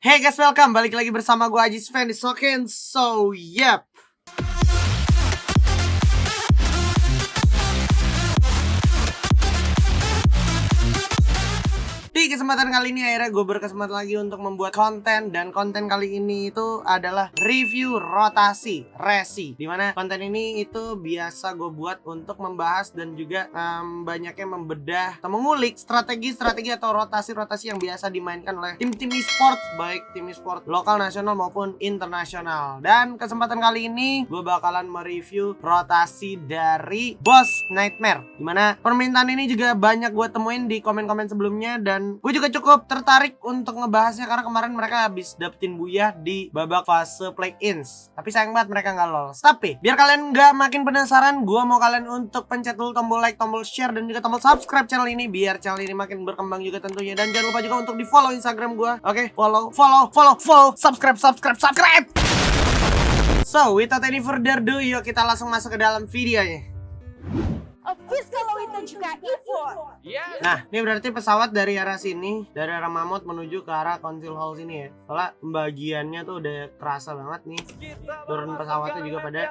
Hey guys, welcome. Balik lagi bersama gue Ajis Fan di Soken. So, yep. Di kesempatan kali ini akhirnya gue berkesempatan lagi untuk membuat konten. Dan konten kali ini itu adalah review rotasi resi, dimana konten ini itu biasa gue buat untuk membahas dan juga banyaknya membedah atau mengulik strategi-strategi atau rotasi-rotasi yang biasa dimainkan oleh tim-tim e-sport, baik tim e-sport lokal, nasional maupun internasional. Dan kesempatan kali ini gue bakalan mereview rotasi dari Boss Nightmare, dimana permintaan ini juga banyak gue temuin di komen-komen sebelumnya. Dan gue juga cukup tertarik untuk ngebahasnya karena kemarin mereka habis dapetin Buyah di babak fase play-ins. Tapi sayang banget mereka nggak lolos. Tapi biar kalian nggak makin penasaran, gue mau kalian untuk pencet dulu tombol like, tombol share, dan juga tombol subscribe channel ini biar channel ini makin berkembang juga tentunya. Dan jangan lupa juga untuk di follow Instagram gue. Oke, follow, subscribe. So, without any further ado, yuk kita langsung masuk ke dalam videonya. Kalau itu juga Evo. Nah, ini berarti pesawat dari arah sini, dari arah Mammoth menuju ke arah Council Hall sini ya. Soalnya pembagiannya tuh udah kerasa banget nih. Turun pesawatnya juga pada.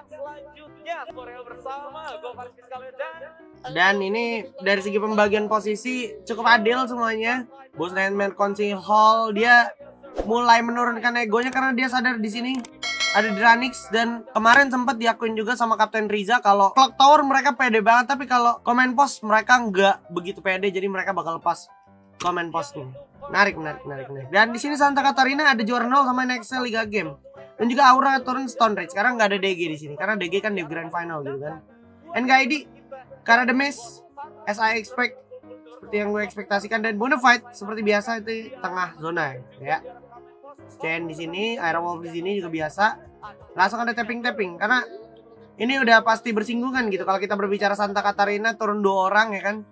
Dan ini dari segi pembagian posisi cukup adil semuanya. Boss Nightmare Council Hall dia mulai menurunkan egonya karena dia sadar di sini ada Dranix, dan kemarin sempat diakuin juga sama Kapten Riza kalau Clock Tower mereka pede banget, tapi kalau Command Post mereka nggak begitu pede, jadi mereka bakal lepas Command Postnya. Menarik. Dan di sini Santa Catarina ada juara 0 sama NXL Liga Game, dan juga Aura turun Stone Rage. Sekarang nggak ada DG di sini karena DG kan di Grand Final gitu kan. NKID karena The Miss as I expect, seperti yang gue ekspektasikan, dan Bonafide seperti biasa itu tengah zona ya. Scan di sini, Aerowolf di sini juga biasa. Langsung ada tapping karena ini udah pasti bersinggungan gitu. Kalau kita berbicara Santa Catarina turun 2 orang ya kan.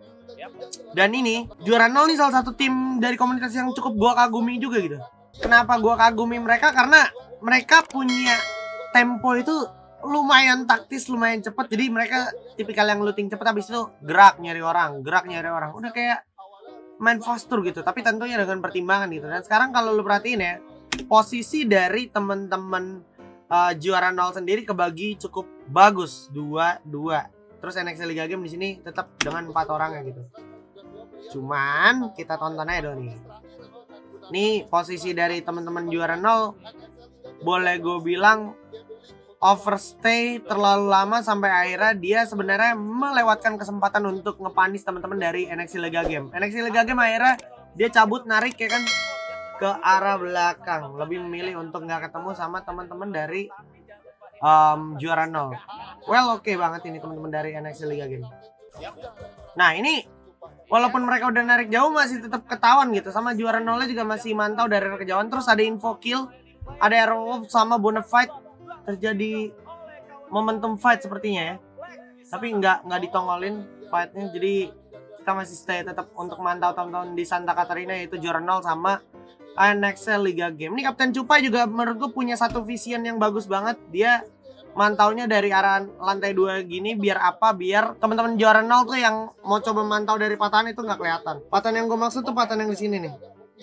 Dan ini juara 0 nih salah satu tim dari komunitas yang cukup gua kagumi juga gitu. Kenapa gua kagumi mereka? Karena mereka punya tempo itu lumayan taktis, lumayan cepat. Jadi mereka tipikal yang looting cepat, habis itu gerak nyari orang. Udah kayak main postur gitu, tapi tentunya dengan pertimbangan gitu. Dan sekarang kalau lu perhatiin ya, posisi dari temen-temen juara 0 sendiri kebagi cukup bagus, 2-2. Terus NXL Liga Game di sini tetap dengan 4 orang ya gitu. Cuman kita tonton aja dong nih. Nih posisi dari teman-teman juara 0 boleh gue bilang overstay terlalu lama sampai akhirnya dia sebenarnya melewatkan kesempatan untuk ngepanis teman-teman dari NXT Liga Game. NXT Liga Game akhirnya dia cabut, narik ya kan ke arah belakang, lebih memilih untuk nggak ketemu sama teman-teman dari juara 0. Well, oke banget ini teman-teman dari NXT Liga Game. Nah ini walaupun mereka udah narik jauh masih tetap ketahuan gitu, sama juara 0-nya juga masih mantau dari kejauhan. Terus ada info kill, ada Aerowolf sama Bonafide, terjadi momentum fight sepertinya ya, tapi nggak ditongolin fightnya. Jadi kita masih stay tetap untuk mantau tahun-tahun di Santa Catarina, yaitu juara 0 sama NXL Liga Game. Ini Kapten Cupai juga menurut gue punya satu vision yang bagus banget. Dia mantaunya dari arah lantai 2 gini, biar apa? Biar teman-teman juara 0 tuh yang mau coba mantau dari patahan itu nggak kelihatan. Patahan yang gue maksud tuh patahan yang di sini nih.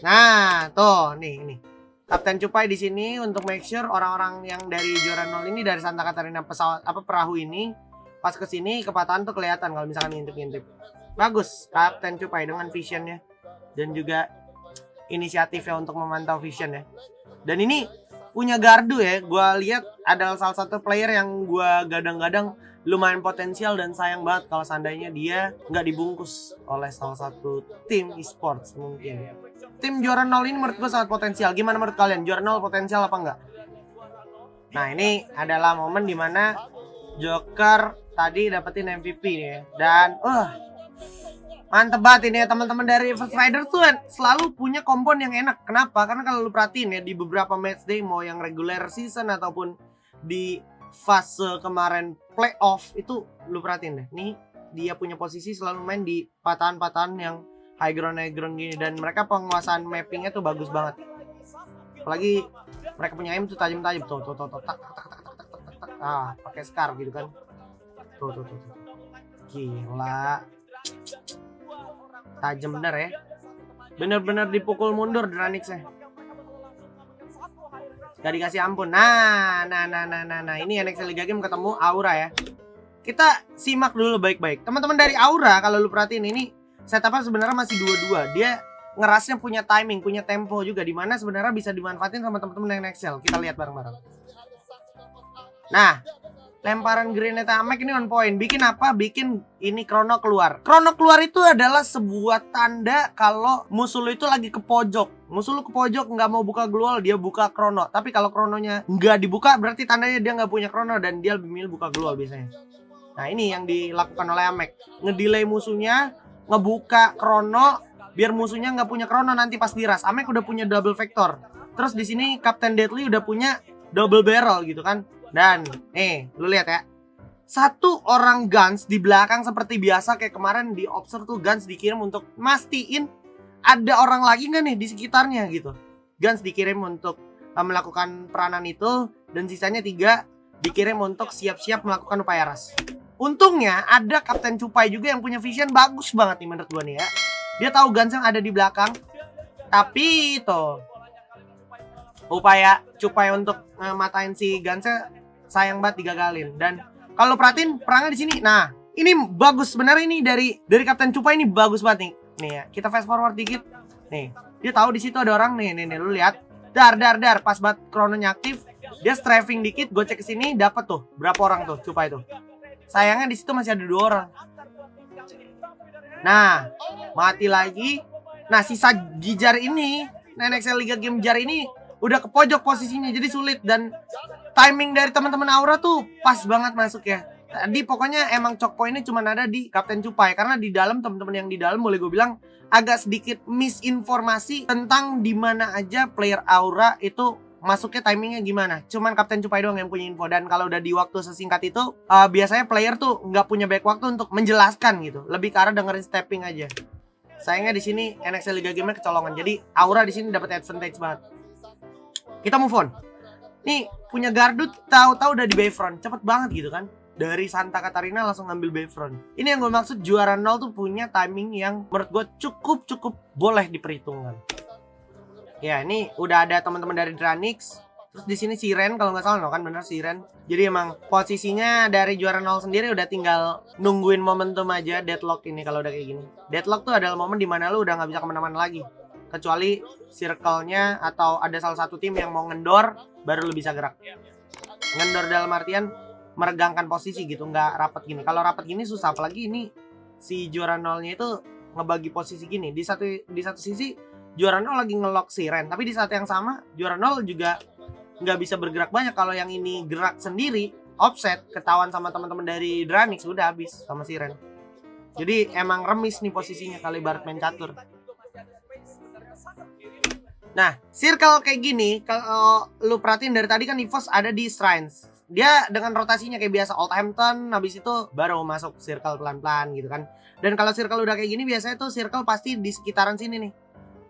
Nah, tuh nih. Kapten Cupai di sini untuk make sure orang-orang yang dari juara 0 ini dari Santa Catarina perahu ini pas ke sini ke patahan tuh kelihatan kalau misalkan ngintip-ngintip. Bagus Kapten Cupai dengan visionnya dan juga inisiatifnya untuk memantau vision ya. Dan ini punya gardu ya. Gua lihat adalah salah satu player yang gua gadang-gadang lumayan potensial, dan sayang banget kalau seandainya dia nggak dibungkus oleh salah satu tim e-sports mungkin. Tim juara 0 ini menurut gue sangat potensial. Gimana menurut kalian? Juara 0 potensial apa enggak? Nah ini adalah momen dimana Joker tadi dapetin MVP nih ya. Dan mantep banget ini ya, teman-teman dari First Rider tuh selalu punya kompon yang enak. Kenapa? Karena kalau lu perhatiin ya, di beberapa matchday mau yang regular season ataupun di fase kemarin playoff itu lu perhatiin deh. Nih dia punya posisi selalu main di patahan-patahan yang high ground gini, dan mereka penguasaan mappingnya tuh bagus banget. Apalagi mereka punya aim tuh tajam-tajam tuh tak pakai scar gitu kan. Tuh. Gila. Tajam bener ya. Bener-bener dipukul mundur Dranixnya. Gak dikasih ampun. Nah, ini NXL Liga Game ketemu Aura ya. Kita simak dulu baik-baik. Teman-teman dari Aura, kalau lu perhatiin ini setupnya sebenarnya masih 2-2. Dia ngerasnya punya timing, punya tempo juga, dimana sebenarnya bisa dimanfaatin sama teman-teman NXL. Kita lihat bareng-bareng. Nah, lemparan grenade Amek ini on point. Bikin apa? Bikin ini Chrono keluar. Chrono keluar itu adalah sebuah tanda kalau musuh lu itu lagi ke pojok. Musuh lu ke pojok nggak mau buka global, dia buka Chrono. Tapi kalau Chrononya nggak dibuka, berarti tandanya dia nggak punya Chrono dan dia lebih milih buka global biasanya. Nah, ini yang dilakukan oleh Amek. Ngedelay musuhnya, ngebuka Chrono, biar musuhnya nggak punya Chrono nanti pas diras. Amek udah punya double vector. Terus di sini Captain Deadly udah punya double barrel gitu kan. Dan lu lihat ya, satu orang Guns di belakang seperti biasa kayak kemarin di observe tuh Guns dikirim untuk mastiin ada orang lagi nggak nih di sekitarnya gitu. Guns dikirim untuk melakukan peranan itu dan sisanya 3 dikirim untuk siap-siap melakukan upaya ras. Untungnya ada Kapten Cupai juga yang punya vision bagus banget nih menurut gua nih ya. Dia tahu Guns yang ada di belakang, tapi itu upaya Cupai untuk matain si Gunsnya sayang banget digagalin. Dan kalau perhatiin perangnya di sini, nah ini bagus sebenarnya, ini dari Kapten Cupai ini bagus banget nih. Nih ya, kita fast forward dikit. Nih, dia tahu di situ ada orang nih, lu lihat. Dar, pas banget krononya aktif, dia strafing dikit, gocek ke sini, dapat tuh berapa orang tuh Cupai tuh. Sayangnya di situ masih ada 2 orang. Nah, mati lagi. Nah, sisa Gijar ini, NXL Liga Game Jar ini udah ke pojok posisinya, jadi sulit. Dan timing dari teman-teman Aura tuh pas banget masuk ya. Tadi pokoknya emang choke point-nya cuma ada di Kapten Cupai, karena di dalam teman-teman yang di dalam boleh gue bilang agak sedikit misinformasi tentang di mana aja player Aura itu masuknya timingnya gimana. Cuman Kapten Cupai doang yang punya info. Dan kalau udah di waktu sesingkat itu biasanya player tuh nggak punya baik waktu untuk menjelaskan gitu, lebih ke arah dengerin stepping aja. Sayangnya di sini NXL Liga Game-nya kecolongan, jadi Aura di sini dapat advantage banget. Kita move on. Nih punya Gardut, tahu-tahu udah di Bayfront, cepet banget gitu kan. Dari Santa Catarina langsung ngambil Bayfront. Ini yang gue maksud, juara 0 tuh punya timing yang menurut gue cukup boleh diperhitungkan. Ya ini udah ada teman-teman dari Dranix. Terus di sini Siren kalau nggak salah, no kan bener Siren. Jadi emang posisinya dari juara 0 sendiri udah tinggal nungguin momentum aja. Deadlock ini kalau udah kayak gini. Deadlock tuh adalah momen dimana lu udah nggak bisa kemana-mana lagi. Kecuali circle-nya atau ada salah satu tim yang mau ngendor, baru lu bisa gerak. Ngendor dalam artian meregangkan posisi gitu, nggak rapat gini. Kalau rapat gini susah, apalagi ini si juara 0-nya itu ngebagi posisi gini. Di satu sisi juara 0 lagi ngelock Siren, tapi di saat yang sama juara 0 juga nggak bisa bergerak banyak. Kalau yang ini gerak sendiri, offset, ketahuan sama teman-teman dari Dranix, udah habis sama Siren. Jadi emang remis nih posisinya kalau ibarat main catur. Nah, circle kayak gini, kalau lu perhatiin dari tadi kan EVOS ada di Shrines. Dia dengan rotasinya kayak biasa, Oldhampton, habis itu baru masuk circle pelan-pelan gitu kan. Dan kalau circle udah kayak gini, biasanya tuh circle pasti di sekitaran sini nih.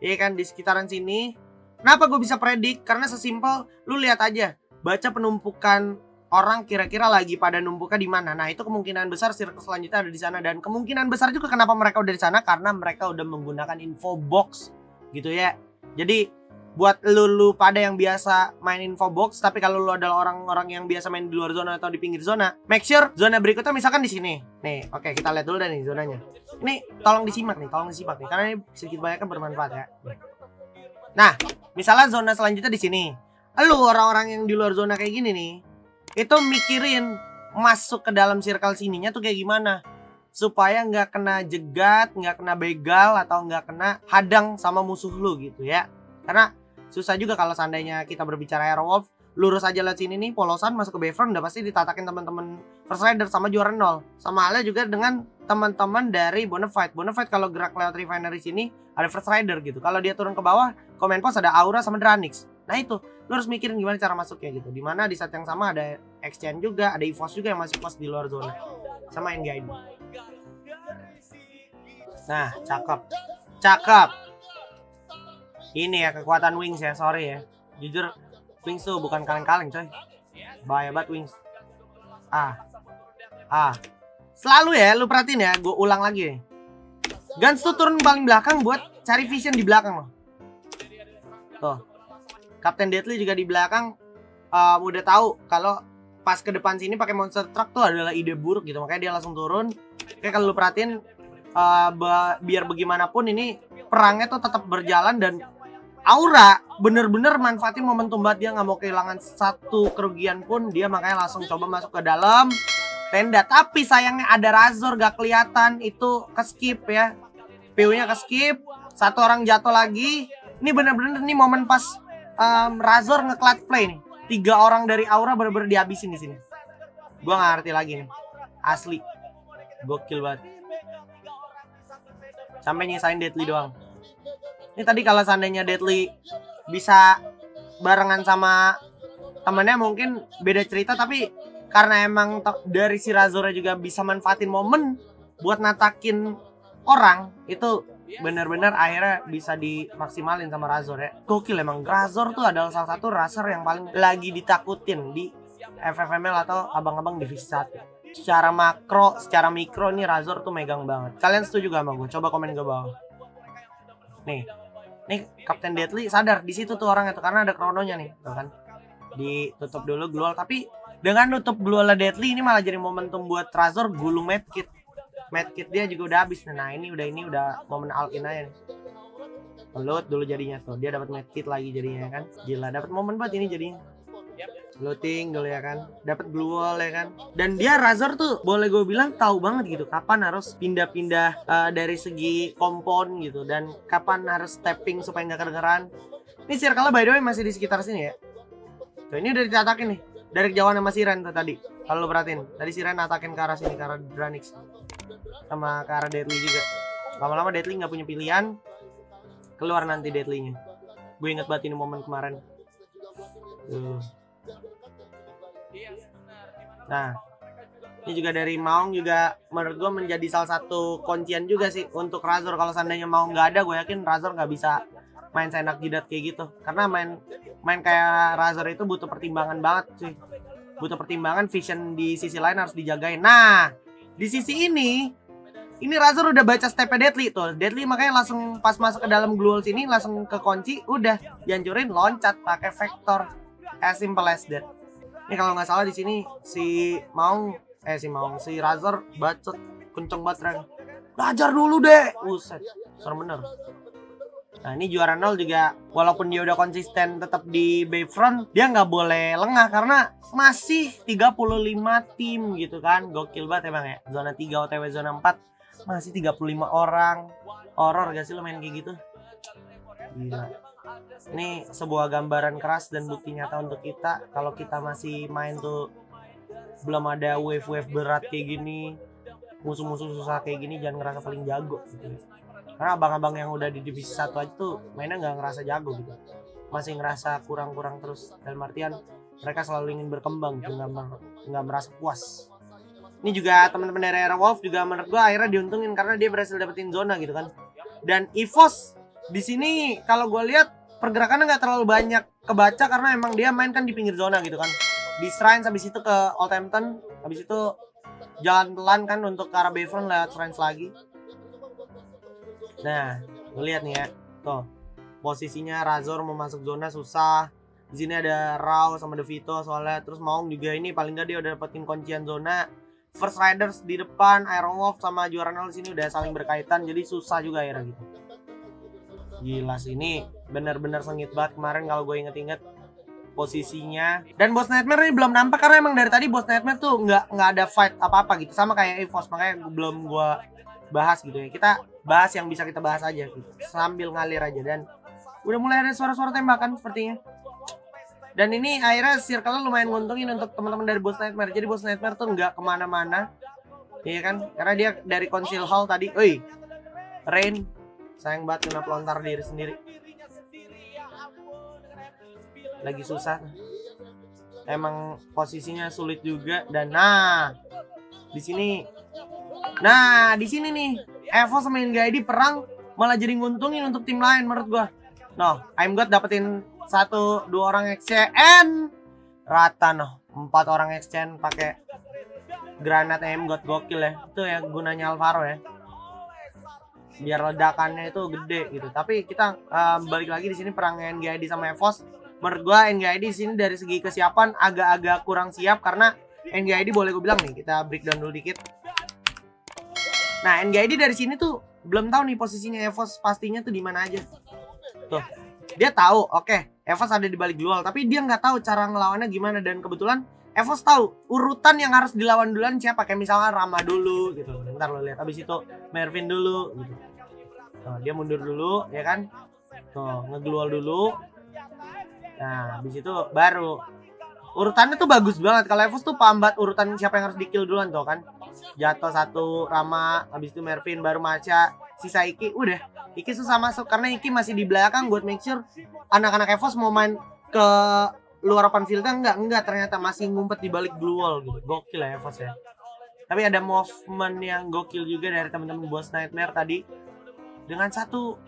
Iya kan, di sekitaran sini. Kenapa gue bisa predik? Karena sesimpel, lu lihat aja, baca penumpukan orang kira-kira lagi pada numpuknya di mana. Nah, itu kemungkinan besar circle selanjutnya ada di sana. Dan kemungkinan besar juga kenapa mereka udah di sana, karena mereka udah menggunakan info box gitu ya. Jadi buat lu pada yang biasa main info box, tapi kalau lu adalah orang-orang yang biasa main di luar zona atau di pinggir zona, make sure zona berikutnya misalkan di sini. Nih, oke, kita lihat dulu deh nih zonanya. Ini tolong disimak nih, karena ini sedikit banyak kan bermanfaat ya. Nah, misalnya zona selanjutnya di sini. Lu orang-orang yang di luar zona kayak gini nih, itu mikirin masuk ke dalam circle sininya tuh kayak gimana, supaya nggak kena jegat, nggak kena begal, atau nggak kena hadang sama musuh lu gitu ya. Karena susah juga kalau seandainya kita berbicara Airwolf, lurus aja lewat sini nih, polosan masuk ke Bayfront udah pasti ditatakin teman-teman First Rider sama juara 0. Sama halnya juga dengan teman-teman dari Bonafide. Bonafide kalau gerak lewat refinery sini ada First Rider gitu. Kalau dia turun ke bawah, Command Post ada Aura sama Dranix. Nah itu, lu harus mikirin gimana cara masuknya gitu. Dimana di saat yang sama ada Exchange juga, ada EVOS juga yang masih pos di luar zona. Sama Engage. Nah, cakep. Ini ya kekuatan Wings ya, sorry ya. Jujur Wings tuh bukan kaleng-kaleng coy. Bahaya banget Wings. Selalu ya, lu perhatiin ya, gue ulang lagi nih. Guns tuh turun paling belakang buat cari vision di belakang loh. Tuh. Captain Deadly juga di belakang udah tahu kalau pas ke depan sini pakai monster truck tuh adalah ide buruk gitu, makanya dia langsung turun. Kayak kalau lu perhatiin biar bagaimanapun ini perangnya tuh tetap berjalan, dan Aura bener-bener manfaatin momentum banget, dia nggak mau kehilangan satu kerugian pun, dia makanya langsung coba masuk ke dalam tenda. Tapi sayangnya ada Razor gak kelihatan, itu ke skip ya, PU-nya ke skip, satu orang jatuh lagi. Ini bener-bener nih momen pas Razor nge-clutch play nih, 3 orang dari Aura bener-bener dihabisin di sini. Gua nggak ngerti lagi nih, asli gokil banget, sampai nyisain Deadly doang. Ini tadi kalau seandainya Deadly bisa barengan sama temennya mungkin beda cerita, tapi karena emang dari si Razornya juga bisa manfaatin momen buat natakin orang, itu bener-bener akhirnya bisa dimaksimalin sama Razor ya. Gokil emang, Razor tuh adalah salah satu racer yang paling lagi ditakutin di FFML atau abang-abang divisi 1. Secara makro, secara mikro nih Razor tuh megang banget. Kalian setuju gak sama gue? Coba komen ke bawah. Nih Kapten Deadly sadar di situ tuh orangnya tuh, karena ada krononya nih, tuh kan. Ditutup dulu Glual, tapi dengan nutup Glual Deadly ini malah jadi momentum buat Razor gulung medkit. Medkit dia juga udah habis. Nah, ini udah momen all in aja nih. Loot dulu jadinya tuh. Dia dapat medkit lagi jadinya kan. Gila, dapat momen banget ini jadinya. Looting dulu ya kan, dapat blue wall ya kan. Dan dia Razor tuh boleh gue bilang tahu banget gitu kapan harus pindah-pindah dari segi kompon gitu, dan kapan harus stepping supaya nggak kedengeran. Ini circle by the way masih di sekitar sini ya. Tuh, ini udah ditatakin nih dari kejauhan sama Siren tuh tadi. Kalau lo perhatiin, tadi Siren atakin ke arah sini, ke arah Dranix sama ke arah Deadly juga. Lama-lama Deadly nggak punya pilihan, keluar nanti Deadly-nya. Gue inget banget ini momen kemarin. Tuh. Nah, ini juga dari Maung juga menurut gue menjadi salah satu kuncian juga sih untuk Razor. Kalau seandainya Maung nggak ada, gue yakin Razor nggak bisa main seenak jidat kayak gitu. Karena main kayak Razor itu butuh pertimbangan banget sih. Butuh pertimbangan, vision di sisi lain harus dijagain. Nah, di sisi ini Razor udah baca stepnya Deadly tuh. Deadly makanya langsung pas masuk ke dalam Glual sini langsung ke kunci, udah dihancurin, loncat pakai vektor. As simple as that. Ini kalau nggak salah di sini si Razor bacot kenceng banget Ren. Belajar dulu deh. Buset, serem bener. Nah, ini juara 0 juga walaupun dia udah konsisten tetap di Bayfront, dia nggak boleh lengah karena masih 35 tim gitu kan. Gokil banget emang ya. Zona 3 OTW zona 4 masih 35 orang. Horor gak sih lo main kayak gitu? Gila. Ini sebuah gambaran keras dan bukti nyata untuk kita kalau kita masih main tuh belum ada wave-wave berat kayak gini, musuh-musuh susah kayak gini, jangan ngerasa paling jago gitu. Karena abang-abang yang udah di divisi 1 aja tuh mainnya nggak ngerasa jago gitu, masih ngerasa kurang-kurang terus, dalam artian mereka selalu ingin berkembang gitu, nggak merasa puas. Ini juga teman-teman dari Era Wolf juga menurut gua akhirnya diuntungin karena dia berhasil dapetin zona gitu kan. Dan EVOS di sini kalau gue lihat pergerakannya nggak terlalu banyak kebaca karena emang dia main kan di pinggir zona gitu kan. Di Shrines, habis itu ke Old Hampton, habis itu jalan pelan kan untuk ke arah Bayfront lewat Shrines lagi. Nah, lu lihat nih ya, tuh posisinya Razor mau masuk zona susah. Di sini ada Rao sama Devito soalnya, terus Maung juga ini paling nggak dia udah dapetin kuncian zona. First Riders di depan, Iron Wolf sama juara 0 di sini udah saling berkaitan, jadi susah juga akhirnya gitu. Gila sih, ini benar-benar sengit banget kemarin kalau gue inget-inget posisinya. Dan Boss Nightmare ini belum nampak karena emang dari tadi Boss Nightmare tuh nggak ada fight apa-apa gitu, sama kayak EVOS, makanya belum gue bahas gitu ya. Kita bahas yang bisa kita bahas aja gitu, sambil ngalir aja. Dan udah mulai ada suara-suara tembakan sepertinya. Dan ini akhirnya circle lumayan nguntungin untuk teman-teman dari Boss Nightmare. Jadi Boss Nightmare tuh nggak kemana-mana, iya kan? Karena dia dari Council Hall tadi, Rain sayang banget kena pelontar diri sendiri. Lagi susah. Emang posisinya sulit juga. Dan di sini nih Evo sama Ingaidi perang malah jadi nguntungin untuk tim lain menurut gua. I'm God dapetin 1-2 orang exchange, rata 4 orang exchange pakai granat I'm God, gokil ya. Itu ya gunanya Alvaro ya, biar ledakannya itu gede gitu. Tapi kita balik lagi di sini perang NGID sama EVOS menurut gua NGID di sini dari segi kesiapan agak-agak kurang siap, karena NGID boleh gue bilang nih, kita breakdown dulu dikit. Nah, NGID dari sini tuh belum tahu nih posisinya EVOS pastinya tuh di mana aja. Tuh, dia tahu, oke, EVOS ada di balik duel, tapi dia nggak tahu cara ngelawannya gimana. Dan kebetulan EVOS tahu urutan yang harus dilawan duluan siapa, kayak misalnya Rama dulu gitu. Bentar lo lihat, abis itu Mervin dulu gitu. Tuh, dia mundur dulu, ya kan? Tuh, ngeglual dulu. Nah, habis itu baru urutannya tuh bagus banget. Kalau EVOS tuh paham banget urutan siapa yang harus di kill duluan tuh kan. Jatuh satu Rama, habis itu Mervin, baru Macha, sisa Iki. Udah, Iki susah masuk karena Iki masih di belakang buat make sure anak-anak EVOS mau main ke luar open field-nya. Enggak, ternyata masih ngumpet di balik blue wall gitu. Gokil ya EVOS ya. Tapi ada movement yang gokil juga dari teman-teman Boss Nightmare tadi. Dengan satu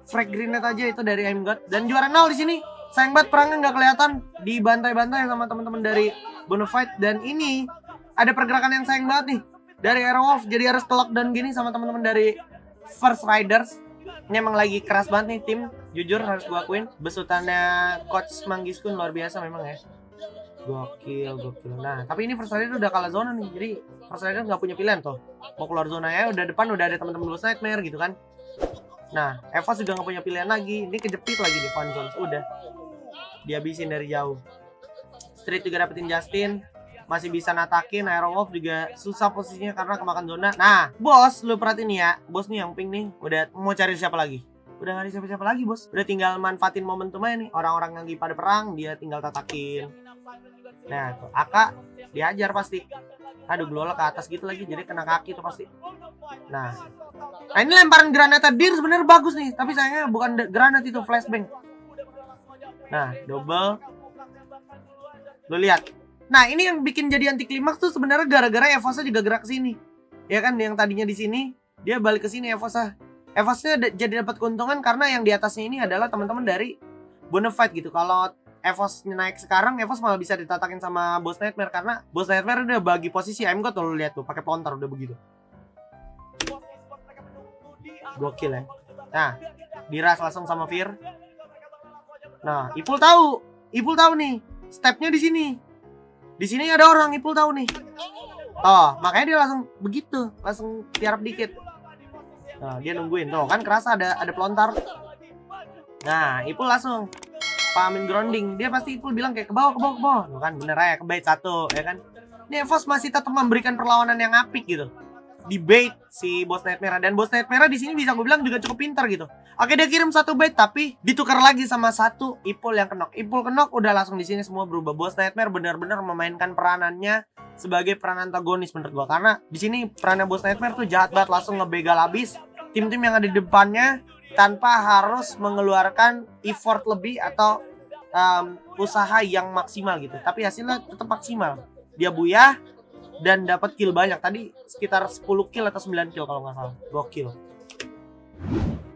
frag grenade aja itu dari Aim God, dan juara 0 di sini. Sayang banget perangnya nggak kelihatan, dibantai-bantai sama teman-teman dari Bonafide. Dan ini ada pergerakan yang sayang banget nih dari Aerowolf, jadi harus lockdown gini sama teman-teman dari First Riders. Ini emang lagi keras banget nih tim, jujur harus gua akuin. Besutannya Coach Manggiskun luar biasa memang ya. Gokil. Nah, tapi ini First Rider udah kalah zona nih, jadi First Rider nggak punya pilihan tuh. Mau keluar zona ya, udah depan udah ada teman-teman Boss Nightmare gitu kan. Nah, EVOS juga nggak punya pilihan lagi. Ini kejepit lagi di Van Jones. Udah dihabisin dari jauh. Street juga dapetin Justin, masih bisa natakin. Aerowolf juga susah posisinya karena kemakan zona. Nah, bos, lu perhatiin ya, bos nih yang pink nih, udah mau cari siapa lagi? Udah gak ada siapa-siapa lagi, bos. Udah tinggal manfaatin momentumnya nih. Orang-orang yang lagi pada perang, dia tinggal tatakin. Nah, tuh Aka diajar pasti. Aduh, glola ke atas gitu lagi, jadi kena kaki tuh pasti. Nah ini lemparan granat dir sebenarnya bagus nih, tapi sayangnya bukan granat, itu flashbang. Nah, double. Lo lihat. Nah, ini yang bikin jadi anti klimaks tuh sebenarnya gara-gara EVOS-nya juga gerak ke sini. Ya kan, yang tadinya di sini, dia balik ke sini EVOS-nya. EVOS-nya jadi dapat keuntungan karena yang di atasnya ini adalah teman-teman dari Bonafide gitu. Kalau EVOS naik sekarang, EVOS malah bisa ditatakin sama Boss Nightmare karena Boss Nightmare udah bagi posisi. Aim God tuh, lo lihat tuh, pakai pelontar udah begitu. Gokil ya. Nah, diras langsung sama Fear. Nah, Ipul tahu nih stepnya di sini. Di sini ada orang, Ipul tahu nih. Oh, makanya dia langsung begitu, langsung tiarap dikit. Nah, dia nungguin tuh kan, kerasa ada pelontar. Nah, Ipul langsung pahamin grounding. Dia pasti Ipul bilang kayak ke bawah. Tuh kan bener aja, kebait satu ya kan. Ini EVOS masih tetap memberikan perlawanan yang apik gitu. Di bait si Boss Nightmare, dan Boss Nightmare di sini bisa gue bilang juga cukup pintar gitu. Oke, dia kirim satu bait tapi ditukar lagi sama satu Ipul yang kenok. Ipul kenok, udah langsung di sini semua berubah. Boss Nightmare benar-benar memainkan peranannya sebagai peran antagonis menurut gua, karena di sini perannya Boss Nightmare tuh jahat banget, langsung ngebegal habis tim-tim yang ada di depannya tanpa harus mengeluarkan effort lebih atau usaha yang maksimal gitu. Tapi hasilnya tetap maksimal. Dia buyah dan dapat kill banyak. Tadi sekitar 10 kill atau 9 kill kalau nggak salah. Gokil.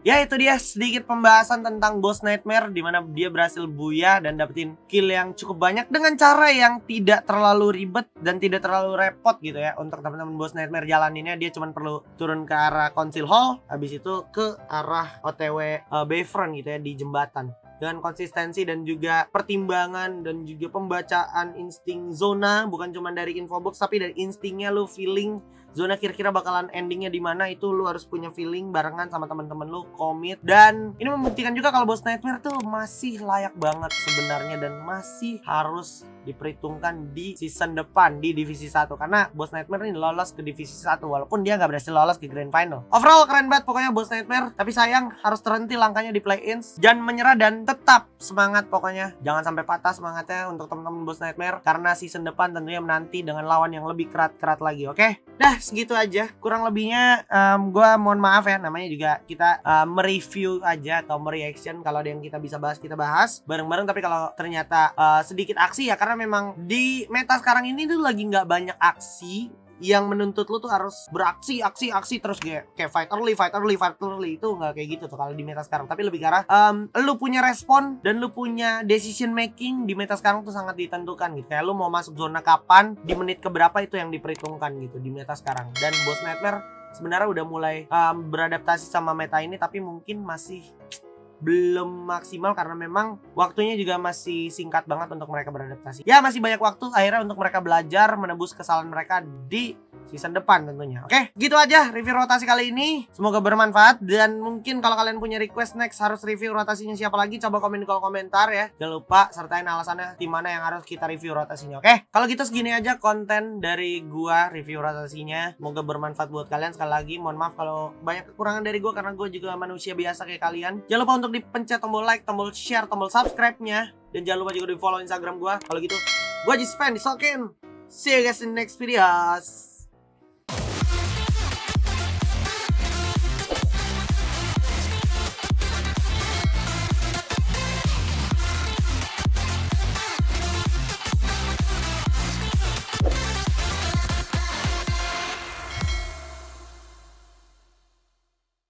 Ya, itu dia sedikit pembahasan tentang Boss Nightmare, di mana dia berhasil buyah dan dapetin kill yang cukup banyak dengan cara yang tidak terlalu ribet dan tidak terlalu repot gitu ya. Untuk teman-teman Boss Nightmare jalaninnya, dia cuma perlu turun ke arah Council Hall, habis itu ke arah OTW Bayfront gitu ya, di jembatan. Dengan konsistensi dan juga pertimbangan dan juga pembacaan insting zona, bukan cuma dari infobox tapi dari instingnya, lu feeling zona kira-kira bakalan endingnya di mana, itu lu harus punya feeling barengan sama teman-teman lu, komit. Dan ini membuktikan juga kalau Boss Nightmare tuh masih layak banget sebenarnya dan masih harus diperhitungkan di season depan di divisi 1, karena Boss Nightmare ini lolos ke divisi 1 walaupun dia nggak berhasil lolos ke grand final. Overall keren banget pokoknya Boss Nightmare, tapi sayang harus terhenti langkahnya di play-ins. Jangan menyerah dan tetap semangat pokoknya, jangan sampai patah semangatnya untuk teman-teman Boss Nightmare, karena season depan tentunya menanti dengan lawan yang lebih kerat-kerat lagi. Oke, dah segitu aja kurang lebihnya. Gua mohon maaf ya, namanya juga kita mereview aja atau mereaction. Kalau ada yang kita bisa bahas, kita bahas bareng-bareng. Tapi kalau ternyata sedikit aksi ya, karena memang di meta sekarang ini tuh lagi nggak banyak aksi yang menuntut lu tuh harus beraksi aksi terus kayak fight early itu nggak kayak gitu tuh kalau di meta sekarang. Tapi lebih ke arah lu punya respon dan lu punya decision making di meta sekarang tuh sangat ditentukan gitu. Kayak lu mau masuk zona kapan, di menit keberapa, itu yang diperhitungkan gitu di meta sekarang. Dan Boss Nightmare sebenarnya udah mulai beradaptasi sama meta ini, tapi mungkin masih belum maksimal karena memang waktunya juga masih singkat banget untuk mereka beradaptasi. Ya masih banyak waktu akhirnya untuk mereka belajar menebus kesalahan mereka di season depan tentunya. Oke, gitu aja review rotasi kali ini. Semoga bermanfaat dan mungkin kalau kalian punya request next harus review rotasinya siapa lagi, coba komen di kolom komentar ya. Jangan lupa sertain alasannya tim mana yang harus kita review rotasinya. Oke, kalau gitu segini aja konten dari gua review rotasinya. Semoga bermanfaat buat kalian. Sekali lagi mohon maaf kalau banyak kekurangan dari gua karena gua juga manusia biasa kayak kalian. Jangan lupa untuk dipencet tombol like, tombol share, tombol subscribe-nya, dan jangan lupa juga di follow Instagram gua. Kalau gitu gua Jispen disokin. See you guys in the next videos.